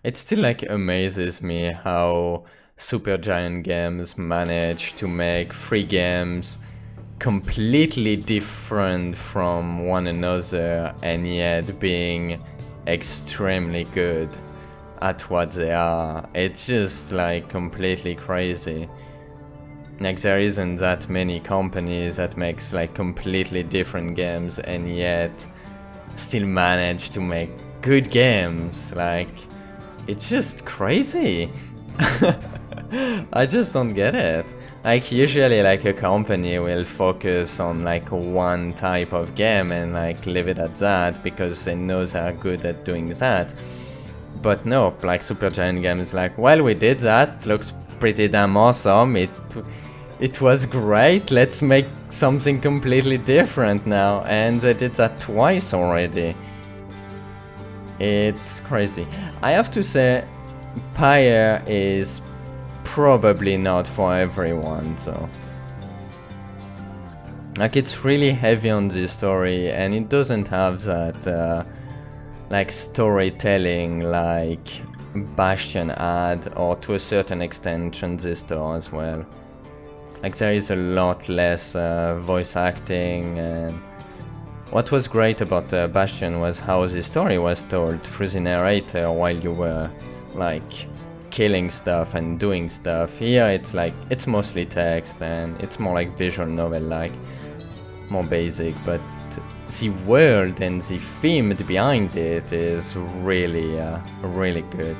It still like amazes me how Supergiant Games manage to make three games completely different from one another and yet being extremely good at what they are. It's just like completely crazy. Like there isn't that many companies that makes like completely different games and yet still manage to make good games. Like it's just crazy. I just don't get it. Like usually like a company will focus on like one type of game and like leave it at that because they know they're good at doing that. But no, like Supergiant Games like, well, we did that, looks pretty damn awesome, it was great, let's make something completely different now, and they did that twice already. It's crazy. I have to say, Pyre is probably not for everyone, so. Like, it's really heavy on the story, and it doesn't have that, like, storytelling like Bastion had, or to a certain extent Transistor as well. Like, there is a lot less voice acting, and what was great about Bastion was how the story was told through the narrator while you were, like, killing stuff and doing stuff. Here it's like, it's mostly text, and it's more like visual novel-like, more basic, but the world and the theme behind it is really, really good.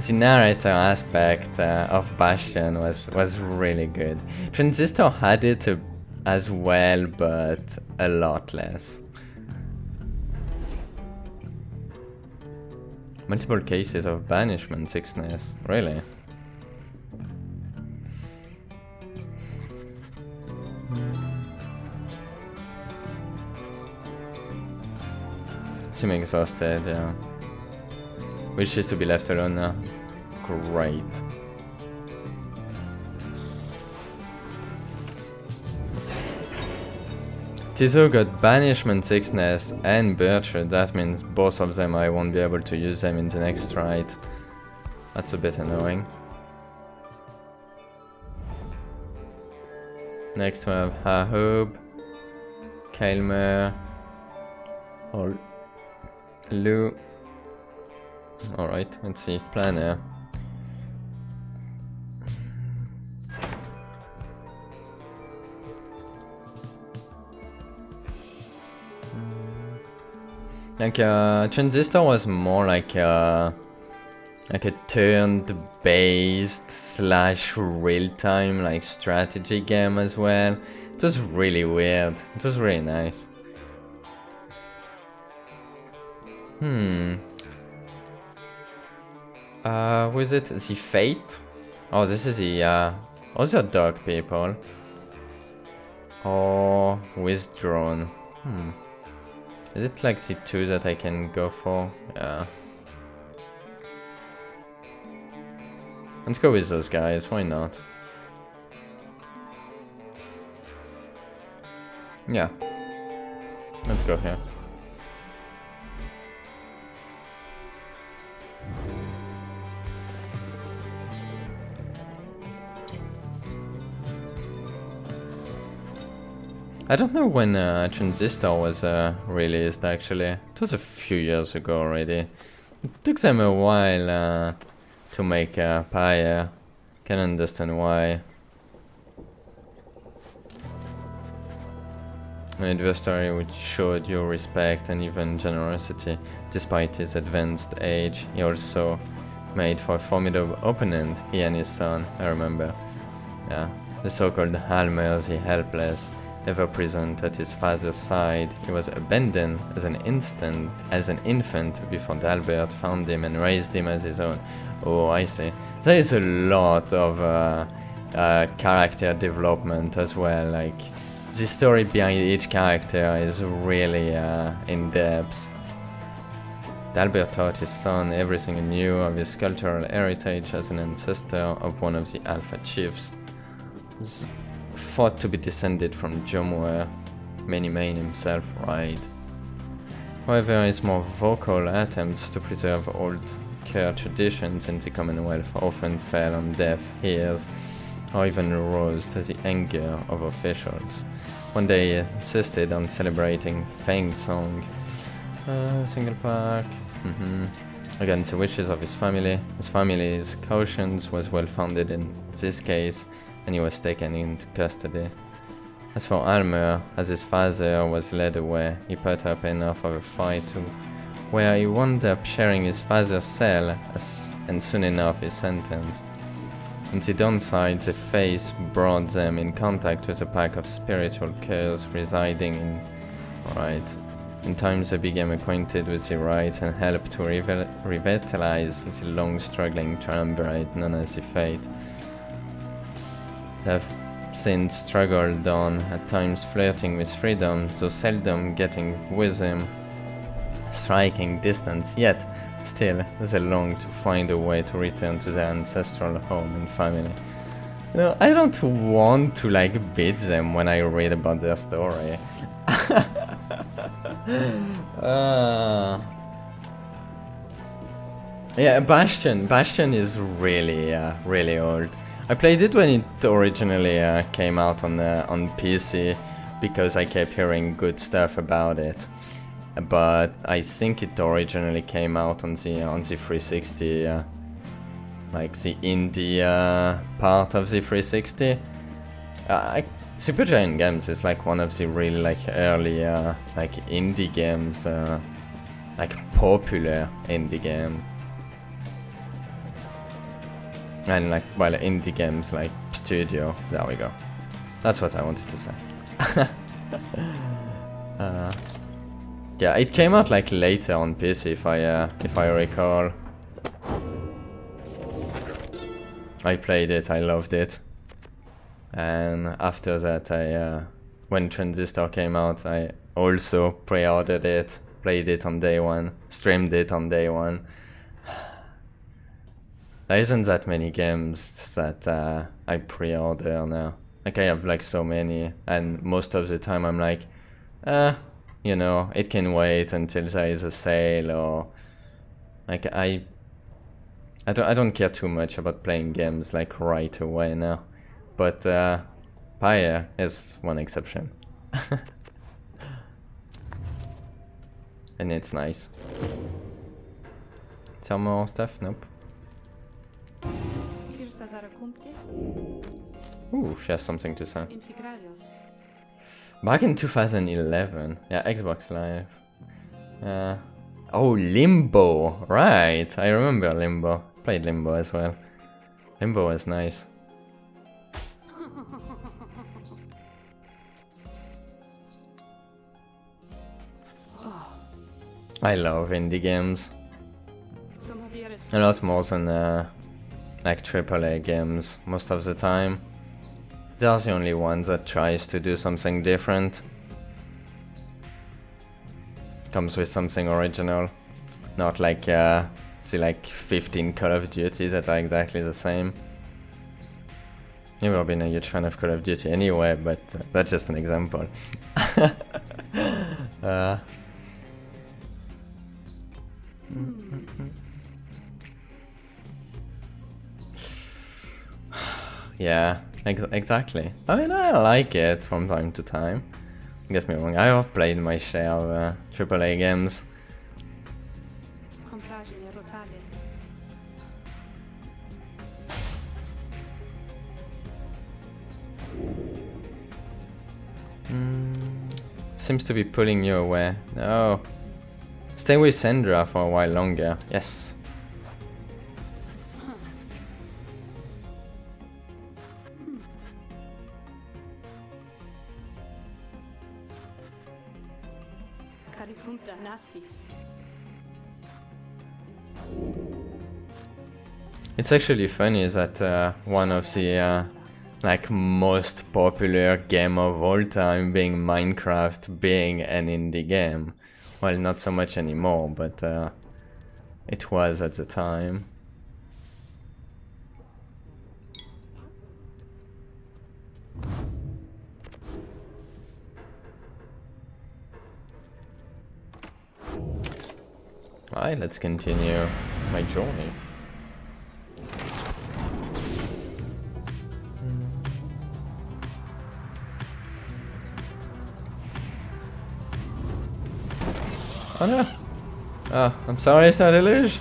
The narrator aspect of Bastion was really good. Transistor had it as well, but a lot less. Multiple cases of banishment sickness, really? Seem exhausted, yeah. Wishes to be left alone now. Great. Tizo got banishment sickness and Bircher. That means both of them I won't be able to use them in the next ride. That's a bit annoying. Next we have Hahub, Kailmer, or Lu. Alright, let's see. Planner. Like, Transistor was more like a turn-based slash real-time like strategy game as well. It was really weird. It was really nice. Who is it? The Fate? Oh, this is the other dog people. Or Withdrawn. Is it like the two that I can go for? Yeah. Let's go with those guys, why not? Yeah. Let's go here. I don't know when Transistor was released actually. It was a few years ago already. It took them a while to make Pyre. Can understand why. An adversary which showed you respect and even generosity. Despite his advanced age, he also made for a formidable opponent, he and his son, I remember. Yeah, the so-called Halmer, the helpless. Ever present at his father's side, he was abandoned as an infant before Dalbert found him and raised him as his own. Oh, I see. There is a lot of character development as well. Like, the story behind each character is really in depth. Dalbert taught his son everything he knew of his cultural heritage as an ancestor of one of the Alpha Chiefs. Thought to be descended from Jomwer, Many himself, right? However, his more vocal attempts to preserve old care traditions in the Commonwealth often fell on deaf ears, or even aroused the anger of officials. One day he insisted on celebrating Feng Song, single pack, against the wishes of his family. His family's cautions was well founded in this case, and he was taken into custody. As for Almer, as his father was led away, he put up enough of a fight to where he wound up sharing his father's cell, and soon enough his sentence. On the downside, the face brought them in contact with a pack of spiritual curs residing in... In time they became acquainted with the rites and helped to revitalize the long-struggling triumvirate known as the Fate. They have since struggled on, at times flirting with freedom, though seldom getting within striking distance, yet still they long to find a way to return to their ancestral home and family. You know, I don't want to like beat them when I read about their story. Yeah, Bastion is really, really old. I played it when it originally came out on PC because I kept hearing good stuff about it. But I think it originally came out on the 360, like the indie part of the 360. Supergiant Games is like one of the really like early like indie games, like popular indie game. And like, well, indie games like studio, there we go. That's what I wanted to say. Yeah, it came out like later on PC if I recall. I played it, I loved it. And after that when Transistor came out, I also pre-ordered it, played it on day one, streamed it on day one. There isn't that many games that I pre-order now. Like I have like so many, and most of the time I'm like, you know, it can wait until there is a sale, or like I don't care too much about playing games like right away now. But Pyre is one exception. And it's nice. Some more stuff? Nope. Ooh, she has something to say. Back in 2011. Yeah, Xbox Live. Oh, Limbo! Right, I remember Limbo. Played Limbo as well. Limbo was nice. I love indie games. A lot more than like AAA games most of the time. They're the only one that tries to do something different. Comes with something original. Not like the like 15 Call of Duty that are exactly the same. Never been a huge fan of Call of Duty anyway, but that's just an example. Yeah, exactly. I mean, I like it from time to time. Don't get me wrong, I have played my share of AAA games. Seems to be pulling you away. No. Stay with Sandra for a while longer. Yes. It's actually funny that one of the like most popular game of all time, being Minecraft, being an indie game. Well, not so much anymore, but it was at the time. Alright, let's continue my journey. Oh no! Oh, I'm sorry, it's not a luge.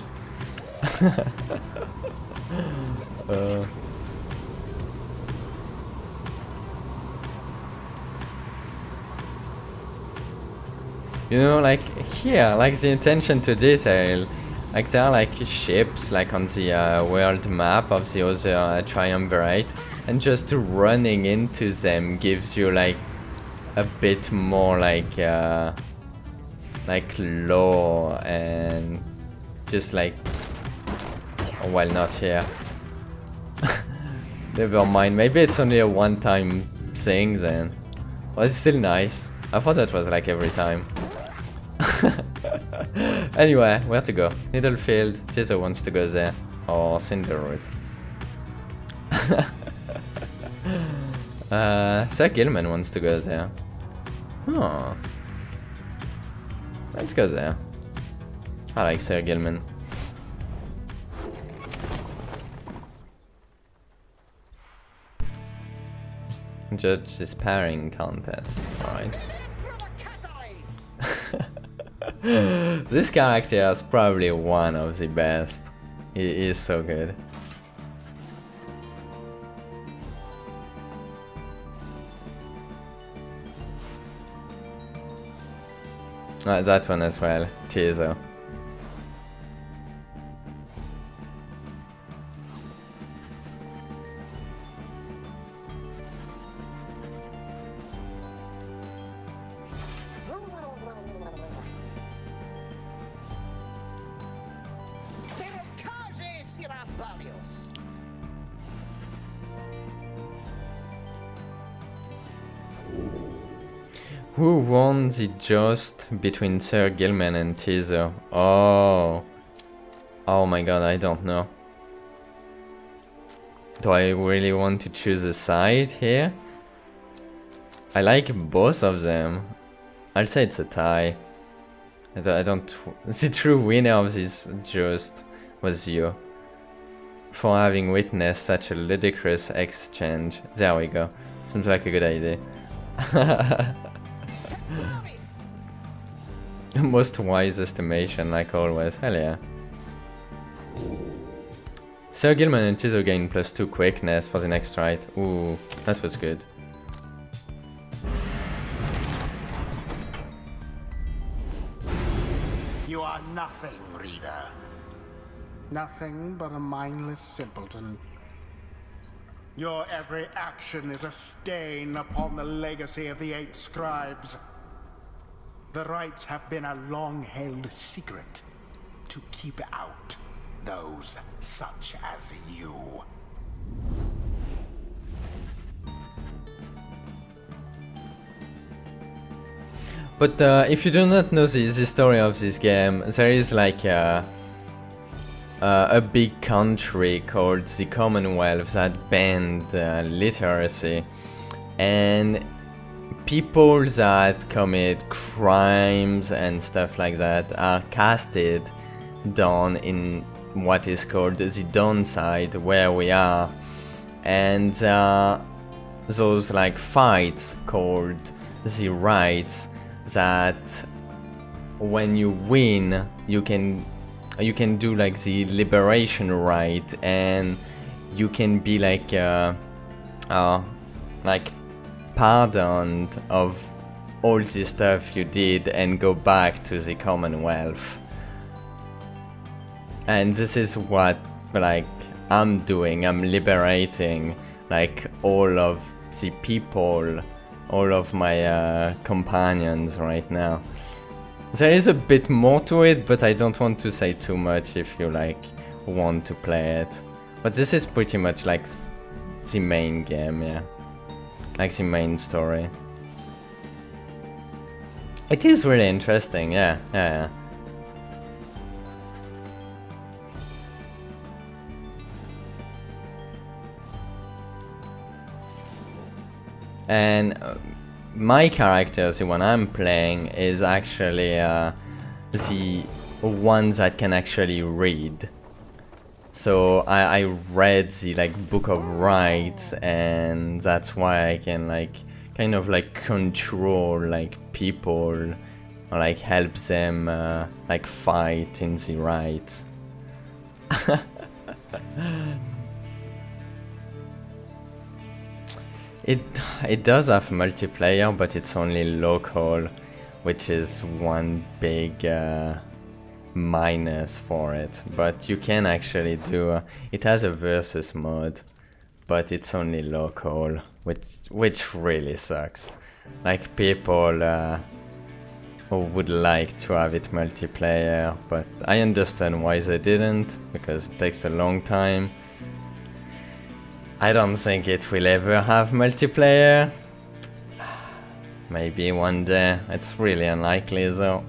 You know, like here, like the attention to detail, like there are like ships like on the world map of the other triumvirate, and just running into them gives you like a bit more like lore and just like, oh, well, not here. Never mind, maybe it's only a one-time thing then. Well, it's still nice. I thought that was like every time. Anyway, where to go? Needlefield, Tizo wants to go there. Or Cinderwood. Sir Gilman wants to go there. Oh. Let's go there. I like Sir Gilman. Judge this pairing contest, alright. This character is probably one of the best. He is so good. That one as well, Tizo. Who won the joust between Sir Gilman and Tizo? Oh. Oh my god, I don't know. Do I really want to choose a side here? I like both of them. I'll say it's a tie. I don't... The true winner of this joust was you. For having witnessed such a ludicrous exchange. There we go. Seems like a good idea. Most wise estimation, like always. Hell yeah. Sir Gilman and Tizo gain +2 quickness for the next ride. Ooh, that was good. You are nothing, reader. Nothing but a mindless simpleton. Your every action is a stain upon the legacy of the 8 scribes. The rites have been a long-held secret to keep out those such as you. But if you do not know the story of this game, there is like a big country called the Commonwealth that banned literacy, and people that commit crimes and stuff like that are casted down in what is called the downside, where we are, and those like fights called the rites that when you win you can do like the liberation rite, and you can be like pardoned of all the stuff you did and go back to the Commonwealth. And this is what like I'm doing. I'm liberating like all of the people, all of my companions right now. There is a bit more to it, but I don't want to say too much if you like want to play it. But this is pretty much like the main game, yeah. Like the main story. It is really interesting, yeah. And my character, the one I'm playing, is actually the one that can actually read. So I read the like book of rights, and that's why I can like kind of like control like people, or like help them like fight in the rights. It does have multiplayer, but it's only local, which is one big minus for it. But you can actually do it has a versus mode, but it's only local, which really sucks. Like people who would like to have it multiplayer, but I understand why they didn't, because it takes a long time. I don't think it will ever have multiplayer. Maybe one day. It's really unlikely though.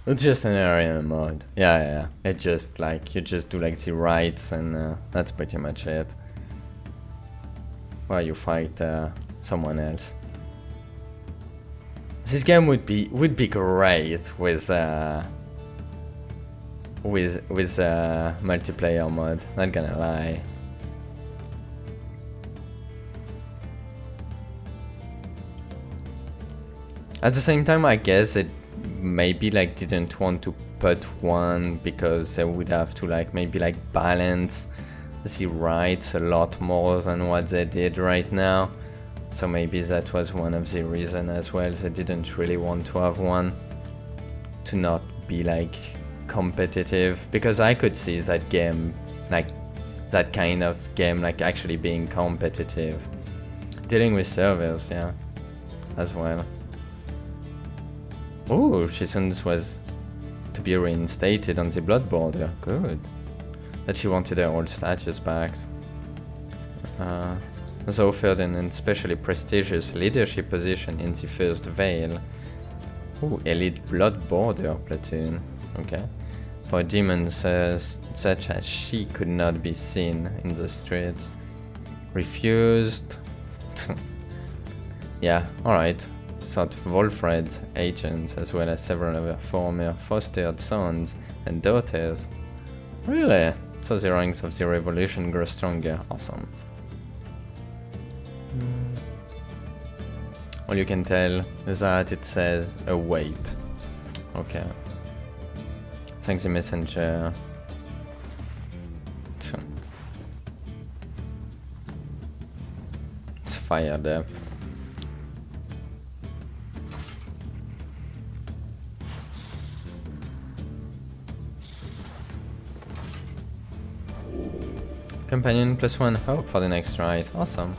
It's just an area mode. Yeah. It just like, you just do like the rights, and that's pretty much it. While you fight someone else. This game would be great with multiplayer mode. Not gonna lie. At the same time, I guess it maybe like didn't want to put one because they would have to like maybe like balance the rights a lot more than what they did right now. So maybe that was one of the reasons as well. They didn't really want to have one to not be like competitive, because I could see that game, like that kind of game, like actually being competitive, dealing with servers, yeah, as well. Oh, Shisons was to be reinstated on the Blood Border. Good. That she wanted her old status back. Was offered an especially prestigious leadership position in the First Veil. Ooh, elite Blood Border platoon. Okay. For demons such as she could not be seen in the streets. Refused. Yeah, alright. Sought Wolfred's agents, as well as several of her former fostered sons and daughters. Really? So the ranks of the revolution grow stronger. Awesome. All you can tell is that it says await. Okay. Thanks the messenger. It's fired up. Companion +1 hope for the next ride. Awesome.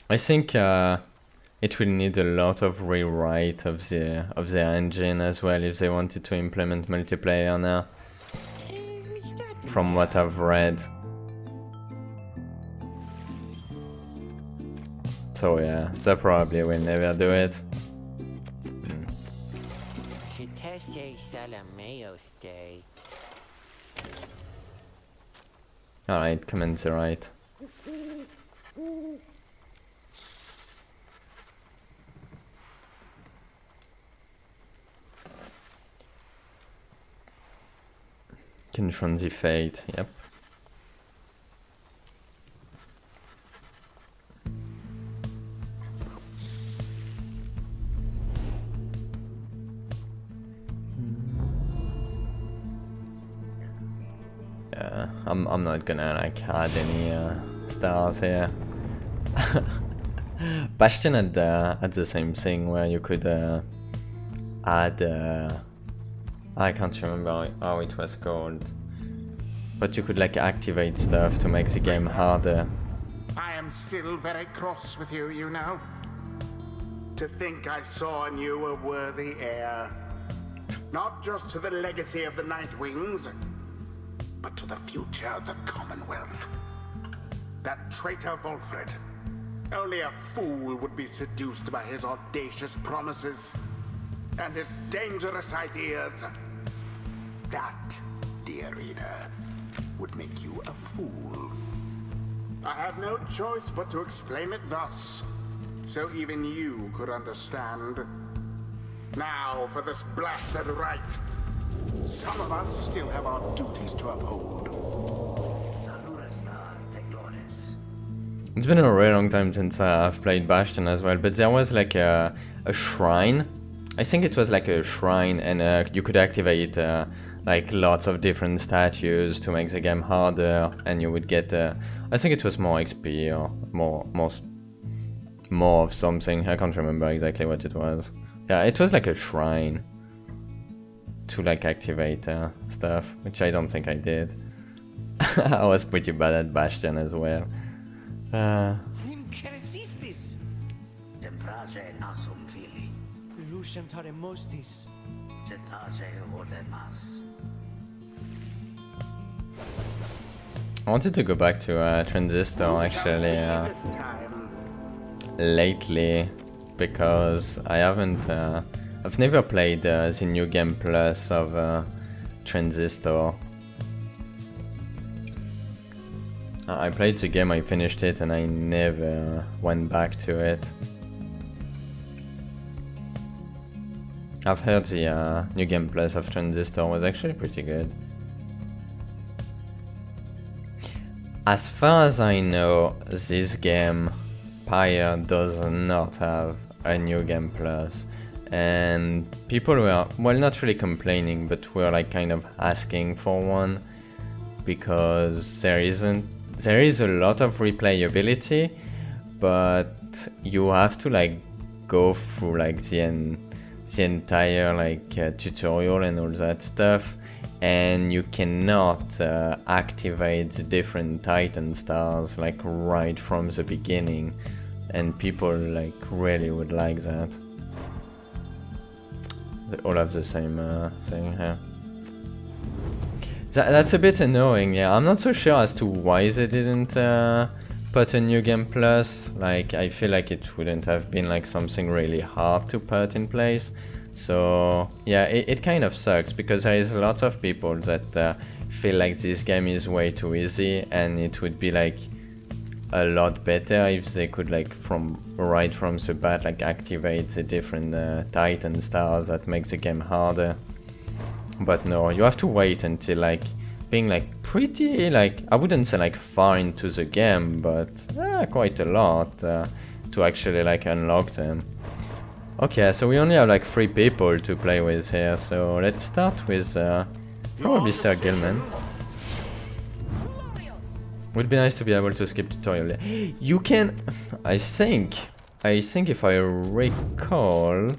I think it will need a lot of rewrite of the engine as well if they wanted to implement multiplayer now. From what I've read. So yeah, they probably will never do it. Alright, commence the right. Confront the fate, yep. Yeah, I'm not gonna like add any stars here. Bastion had the same thing where you could add I can't remember how it was called, but you could like activate stuff to make the game harder. I am still very cross with you, you know. To think I saw in you a worthy heir. Not just to the legacy of the Nightwings, but to the future of the Commonwealth. That traitor Wolfred. Only a fool would be seduced by his audacious promises and his dangerous ideas. That dear reader, would make you a fool. I have no choice but to explain it thus, so even you could understand. Now for this blasted rite. Some of us still have our duties to uphold. It's been a really long time since I've played Bastion as well, but there was like a shrine. I think it was like a shrine, and you could activate like lots of different statues to make the game harder, and you would get I think it was more XP or more of something. I can't remember exactly what it was. Yeah, it was like a shrine to like activate stuff, which I don't think I did. I was pretty bad at Bastion as well. I wanted to go back to Transistor actually lately, because I haven't I've never played the New Game Plus of Transistor. I played the game, I finished it, and I never went back to it. I've heard the New Game Plus of Transistor was actually pretty good. As far as I know, this game, Pyre, does not have a New Game Plus. And people were, well, not really complaining, but were like kind of asking for one, because there is a lot of replayability, but you have to like go through like the entire like tutorial and all that stuff, and you cannot activate the different Titan stars like right from the beginning, and people like really would like that. They all have the same thing here. That's a bit annoying, yeah. I'm not so sure as to why they didn't put a New Game Plus. Like, I feel like it wouldn't have been like something really hard to put in place. So yeah, it kind of sucks, because there is a lot of people that feel like this game is way too easy, and it would be like a lot better if they could like right from the bat like activate the different Titan stars that makes the game harder. But no, you have to wait until like being like pretty like, I wouldn't say like far into the game, but quite a lot to actually like unlock them. Okay, so we only have like 3 people to play with here, so let's start with probably Sir Gilman. Would be nice to be able to skip tutorial. You can, I think if I recall,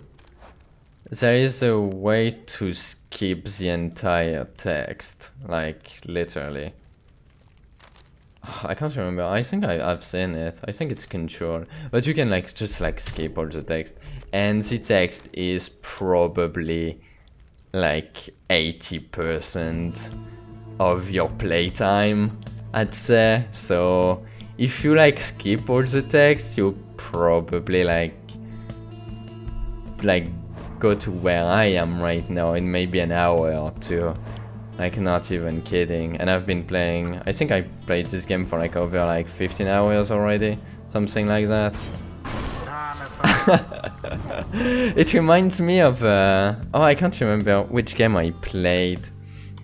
there is a way to skip the entire text, like literally. I can't remember. I think I've seen it. I think it's control, but you can like just like skip all the text, and the text is probably like 80% of your playtime, I'd say. So if you like skip all the text, you probably like go to where I am right now in maybe an hour or 2. Like, not even kidding. And I've been playing, I think I played this game for like over like 15 hours already, something like that. It reminds me of oh, I can't remember which game I played,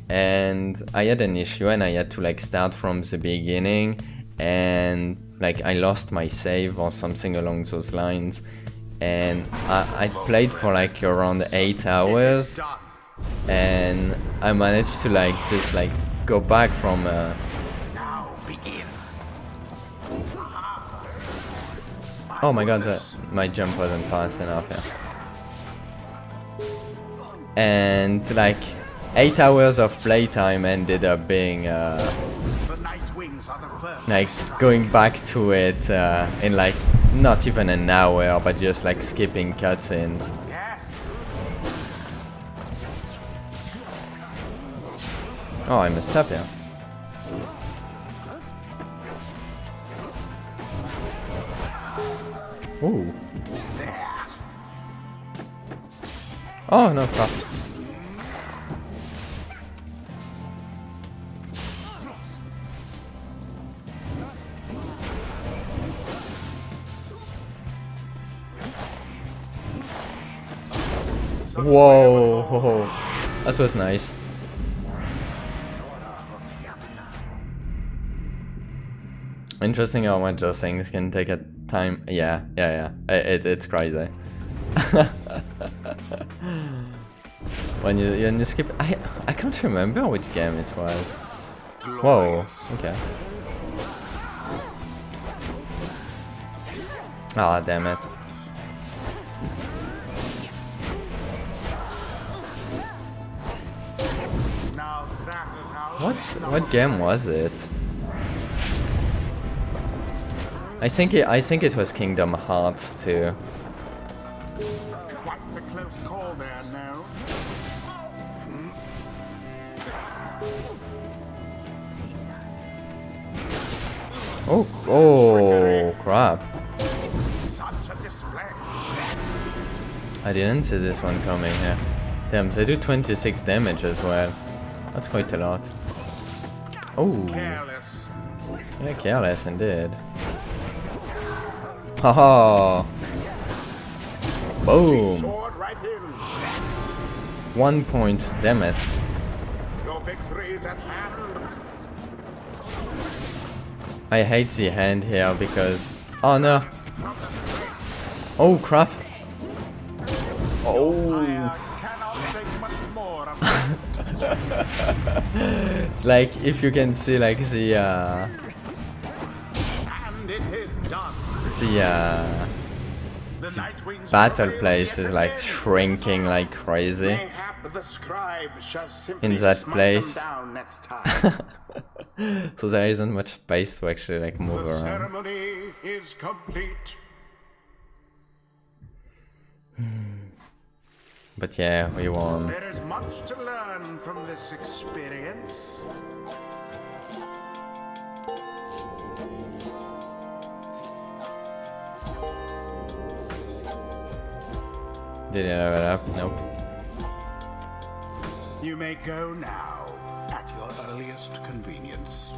and I had an issue and I had to like start from the beginning, and like I lost my save or something along those lines, and I played for like around 8 hours, and I managed to like just like go back from oh my god, my jump wasn't fast enough, yeah. And like 8 hours of playtime ended up being like going back to it in like not even an hour, but just like skipping cutscenes. Oh, I messed up, yeah. Ooh. Oh no, crap. Whoa, that was nice. Interesting how much those things can take a time. Yeah. It's crazy. when you skip, I can't remember which game it was. Whoa. Okay. Ah, damn it. Now that is how What game was it? I think it was Kingdom Hearts 2. Quite the close call there, no? Oh crap. Such a display. I didn't see this one coming here. Damn, they do 26 damage as well. That's quite a lot. Oh, Careless. yeah, careless indeed. Haha! Boom! Sword right in. 1 point, damn it. Your victory is at hand. I hate the hand here because... Oh no! Oh crap! I Oh! cannot take much more of it. It's like if you can see like the And it is done. The Nightwing's battle prevail place yet is like again. shrinking like crazy Mayhap the scribe shall simply in that smite place. them down next time. So there isn't much space to actually like move The around. ceremony is complete. But yeah, we won. There is much to learn from this experience. Did it level up? Nope. You may go now at your earliest convenience.